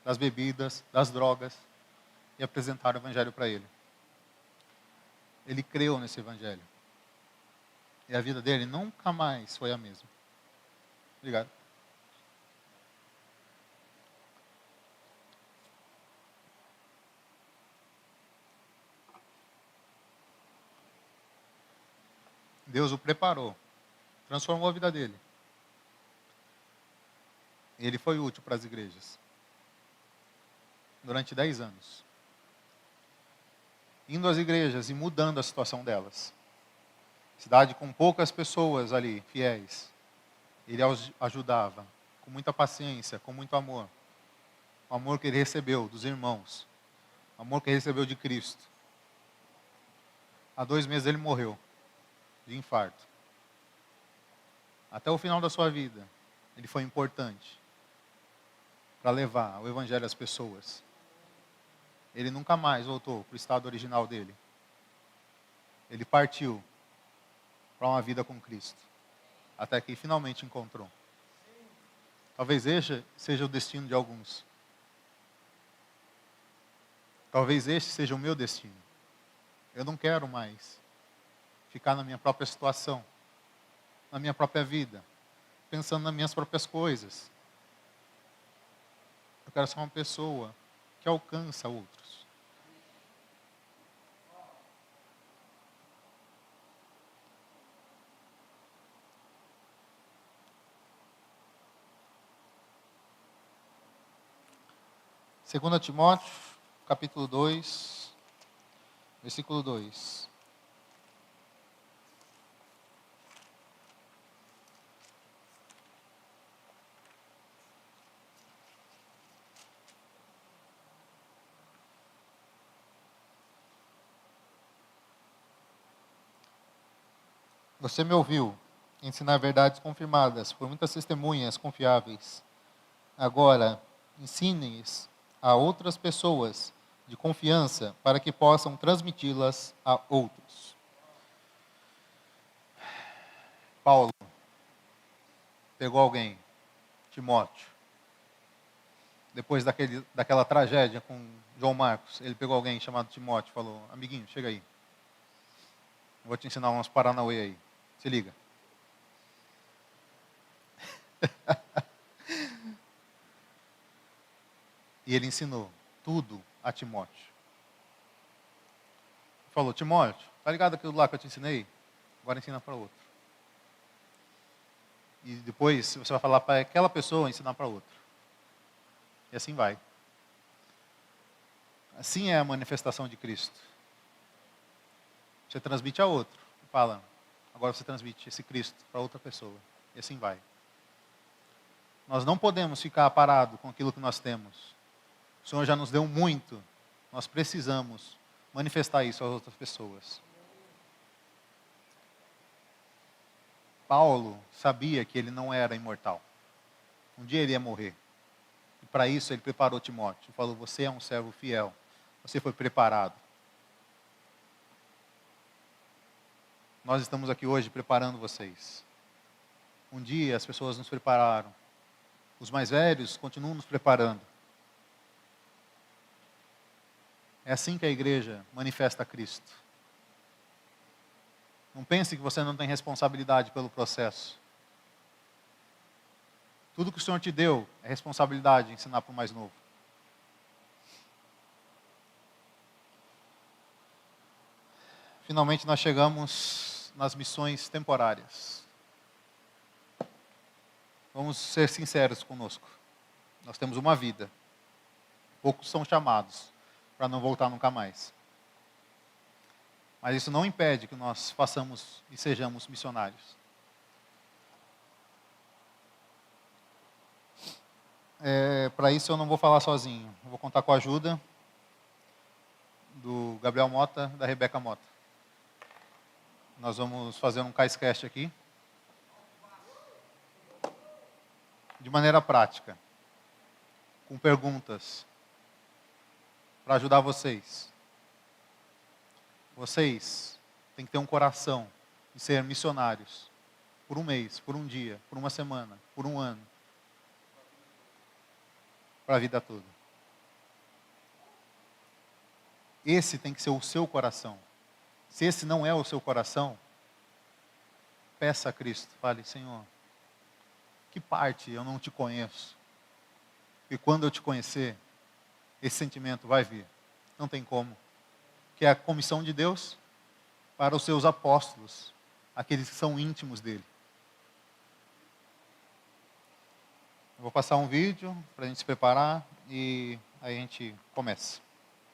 das bebidas, das drogas e apresentaram o evangelho para ele. Ele creu nesse evangelho. E a vida dele nunca mais foi a mesma. Obrigado. Deus o preparou, transformou a vida dele. Ele foi útil para as igrejas. Durante 10 anos. Indo às igrejas e mudando a situação delas. Cidade com poucas pessoas ali, fiéis. Ele os ajudava, com muita paciência, com muito amor. O amor que ele recebeu dos irmãos. O amor que ele recebeu de Cristo. Há 2 meses ele morreu de infarto. Até o final da sua vida, ele foi importante para levar o evangelho às pessoas. Ele nunca mais voltou para o estado original dele. Ele partiu para uma vida com Cristo. Até que finalmente encontrou. Talvez este seja o destino de alguns. Talvez este seja o meu destino. Eu não quero mais ficar na minha própria situação, na minha própria vida, pensando nas minhas próprias coisas. Eu quero ser uma pessoa que alcança outros. Segunda Timóteo, capítulo 2, versículo 2. Você me ouviu ensinar verdades confirmadas por muitas testemunhas confiáveis. Agora, ensine-as a outras pessoas de confiança para que possam transmiti-las a outros. Paulo pegou alguém, Timóteo, depois daquela tragédia com João Marcos, ele pegou alguém chamado Timóteo e falou: amiguinho, chega aí. Vou te ensinar umas paranauê aí. Se liga. E ele ensinou tudo a Timóteo. Falou: Timóteo, tá ligado aquilo lá que eu te ensinei? Agora ensina para outro. E depois você vai falar para aquela pessoa ensinar para outra. E assim vai. Assim é a manifestação de Cristo. Você transmite a outro. Fala, agora você transmite esse Cristo para outra pessoa. E assim vai. Nós não podemos ficar parados com aquilo que nós temos. O Senhor já nos deu muito. Nós precisamos manifestar isso às outras pessoas. Paulo sabia que ele não era imortal. Um dia ele ia morrer. E para isso ele preparou Timóteo. Ele falou, você é um servo fiel. Você foi preparado. Nós estamos aqui hoje preparando vocês. Um dia as pessoas nos prepararam. Os mais velhos continuam nos preparando. É assim que a igreja manifesta Cristo. Não pense que você não tem responsabilidade pelo processo. Tudo que o Senhor te deu é responsabilidade de ensinar para o mais novo. Finalmente nós chegamos nas missões temporárias. Vamos ser sinceros conosco. Nós temos uma vida. Poucos são chamados para não voltar nunca mais. Mas isso não impede que nós façamos e sejamos missionários. Para isso eu não vou falar sozinho. Eu vou contar com a ajuda do Gabriel Mota, da Rebeca Mota. Nós vamos fazer um caiscast aqui. De maneira prática. Com perguntas. Para ajudar vocês. Vocês têm que ter um coração de ser missionários. Por um mês, por um dia, por uma semana, por um ano. Para a vida toda. Esse tem que ser o seu coração. Se esse não é o seu coração, peça a Cristo. Fale, Senhor, que parte eu não te conheço? E quando eu te conhecer, esse sentimento vai vir. Não tem como. Que é a comissão de Deus para os seus apóstolos, aqueles que são íntimos dele. Eu vou passar um vídeo para a gente se preparar e aí a gente começa.